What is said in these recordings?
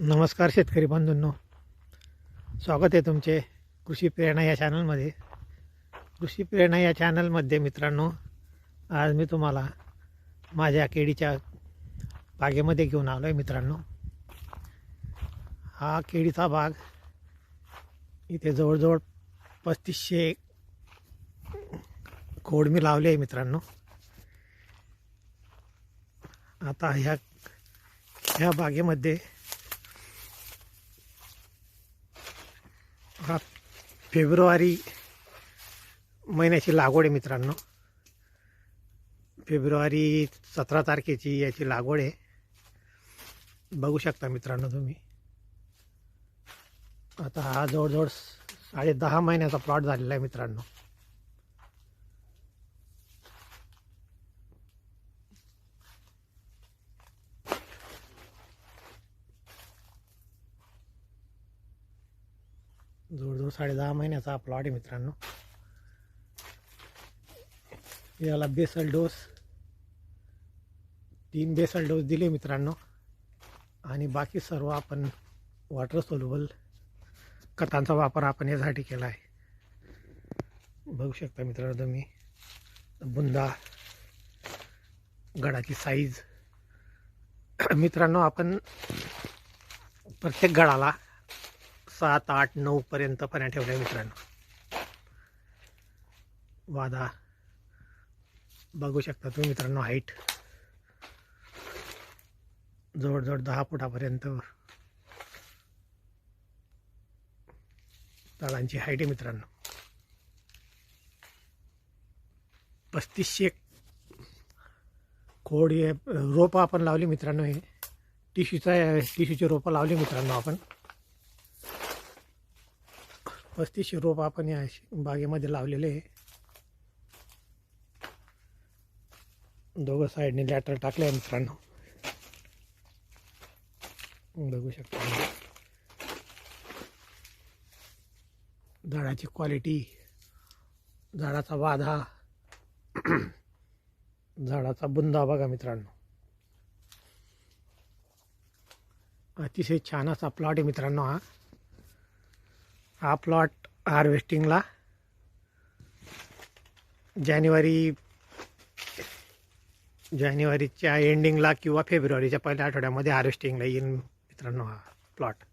नमस्कार शेतकरी बंधूंनो, स्वागत आहे तुमचे कृषी प्रेरणा या चॅनलमध्ये. कृषी प्रेरणा या चॅनलमध्ये मित्रांनो, आज मी तुम्हाला माझ्या केळीच्या बागेमध्ये घेऊन आलो आहे. मित्रांनो, हा केळीचा बाग इथे जवळजवळ 3500 खोड मी लावले आहे. मित्रांनो, आता ह्या बागेमध्ये हा फेब्रुवारी महिन्याची लागवड आहे. मित्रांनो, फेब्रुवारी 17 तारखेची याची लागवड आहे. बघू शकता मित्रांनो तुम्ही. आता हा जवळजवळ 10.5 महिन्याचा प्लॉट झालेला आहे. मित्रांनो, जवळजवळ 10.5 महिन्याचा हा प्लॉट आहे. मित्रांनो, याला बेसल डोस 3 बेसल डोस दिले मित्रांनो, आणि बाकी सर्व आपण वॉटर सोल्युबल खतांचा वापर आपण यासाठी केला आहे. बघू शकता मित्रांनो तुम्ही, बुंदा, गडाची साईज. मित्रांनो, आपण प्रत्येक गडाला 7, 8, 9 पर्यंत पाण्या ठेवल्या. मित्रांनो, वादा बघू शकता तुम्ही. मित्रांनो, हाईट जवळजवळ 10 फुटापर्यंत झाडांची हाईट आहे. मित्रांनो, 3500 खोड रोपं आपण लावली. मित्रांनो, हे टिश्यूचे रोपं लावली. मित्रांनो, आपण 3500 रोपं आपण या बागेमध्ये लावलेले आहे. दोघं साईडने लॅटर टाकले आहे. मित्रांनो, बघू शकता झाडाची क्वालिटी, झाडाचा वाधा, झाडाचा बुंदा बघा मित्रांनो. अतिशय छान असा प्लॉट आहे. मित्रांनो, हा प्लॉट हार्वेस्टिंगला जानेवारीच्या एंडिंगला किंवा फेब्रुवारीच्या पहिल्या आठवड्यामध्ये हार्वेस्टिंगला येईल. मित्रांनो, हा प्लॉट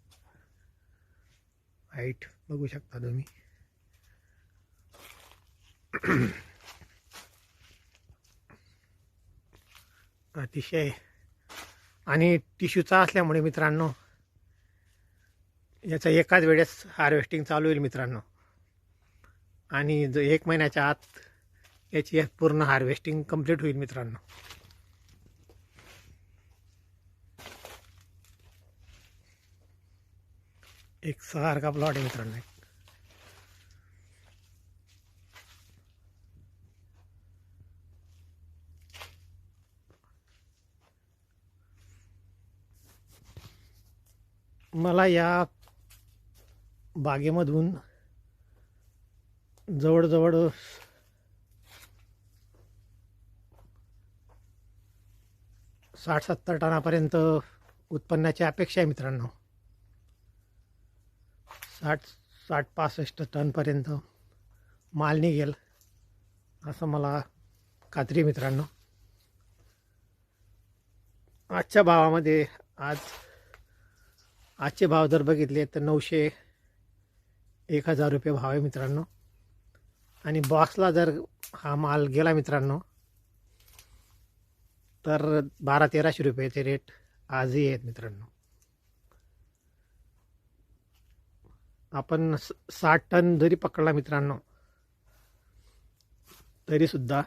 हाईट बघू शकता तुम्ही. अतिशय, आणि टिश्यूचा असल्यामुळे मित्रांनो याचा एकाच वेळेस हार्वेस्टिंग चालू होईल. मित्रांनो, आणि 1 महिन्याच्या आत याची पूर्ण हार्वेस्टिंग कंप्लीट होईल. मित्रांनो, एक सारखा प्लॉट आहे. मित्रांनो, मला या बागेमधून जवळजवळ 60-70 टनापर्यंत उत्पन्नाची अपेक्षा आहे. मित्रांनो, 60-65 टनपर्यंत माल निघेल असं मला खात्री आहे. मित्रांनो, आजच्या भावामध्ये आजचे भाव जर बघितले तर 900-1000 रुपये भाव आहे. मित्रांनो, आणि बॉक्सला जर हा माल गेला मित्रांनो तर 1200-1300 रुपयाचे रेट आजही आहेत. मित्रांनो, आपण 60 टन जरी पकडला मित्रांनो तरीसुद्धा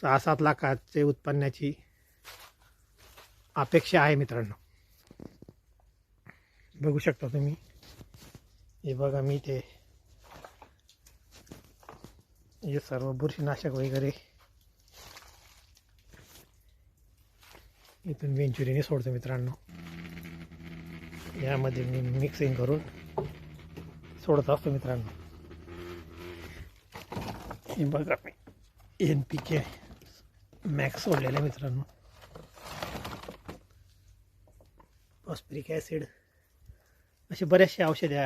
6-7 लाखाचे उत्पन्नाची अपेक्षा आहे. मित्रांनो, बघू शकता तुम्ही. हे बघा, मी ते हे सर्व बुरशीनाशक वगैरे इथून वेंचुरीने सोडतो. मित्रांनो, यामध्ये मी मिक्सिंग करून सोडत असतो. मित्रांनो, हे बघा, मी NPK मॅक्स सोडलेलं आहे. मित्रांनो, फॉस्फरिक ॲसिड असे बरेचसे औषधे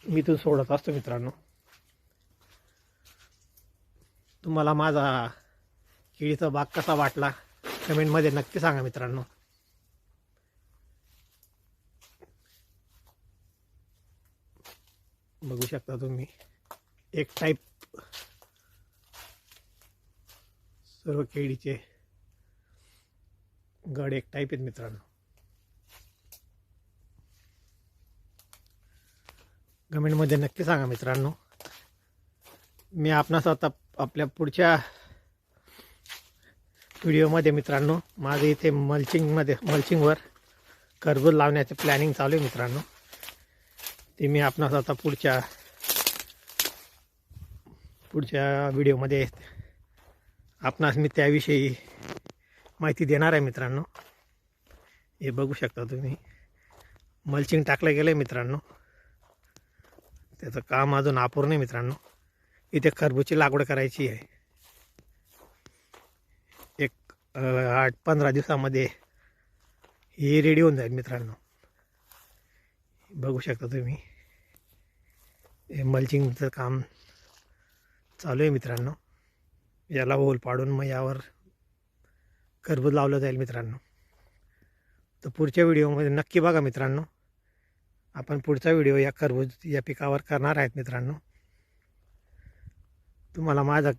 मी इथून सोडत असतो मित्रांनो. तुम्हाला माझा केळीचा बाग कसा वाटला कमेंटमध्ये नक्की सांगा मित्रांनो. बघू शकता तुम्ही एक टाईप सर्व केळीचे गड एक टाईप आहेत मित्रांनो. कमेंटमध्ये नक्की सांगा मित्रांनो. मी आपणास आता आपल्या पुढच्या व्हिडिओमध्ये मित्रांनो माझे इथे मल्चिंगवर खरबूज लावण्याचे प्लॅनिंग चालू आहे मित्रांनो. ते मी आपणास आता पुढच्या व्हिडिओमध्ये आपणास मी त्याविषयी माहिती देणार आहे मित्रांनो. हे बघू शकता तुम्ही मल्चिंग टाकलं गेलं आहे मित्रांनो. त्याचं काम अजून अपूर्ण आहे मित्रांनो. इथे खरबूजची लागवड करायची आहे. एक 8-15 दिवसामध्ये ही रेडी होऊन जाईल मित्रांनो. बघू शकता तुम्ही हे मल्चिंगचं काम चालू आहे मित्रांनो. याला होल पाडून मग यावर खरबूज लावलं जाईल मित्रांनो. तर पुढच्या व्हिडिओमध्ये नक्की बघा मित्रांनो. आपण पुढचा व्हिडिओ या खरबूज या पिकावर करणार आहेत मित्रांनो. तुम्हाला माझा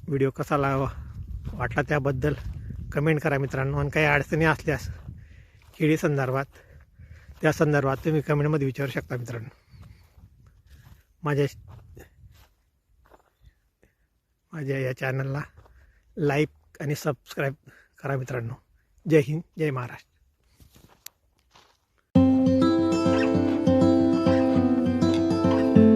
व्हिडिओ कसा वाटला त्याबद्दल कमेंट करा मित्रांनो. आणि काही अडचणी असल्यास केळी संदर्भात त्या संदर्भात तुम्ही कमेंटमध्ये विचारू शकता मित्रांनो. माझ्या या चॅनलला लाईक आणि सबस्क्राईब करा मित्रांनो. जय हिंद, जय महाराष्ट्र.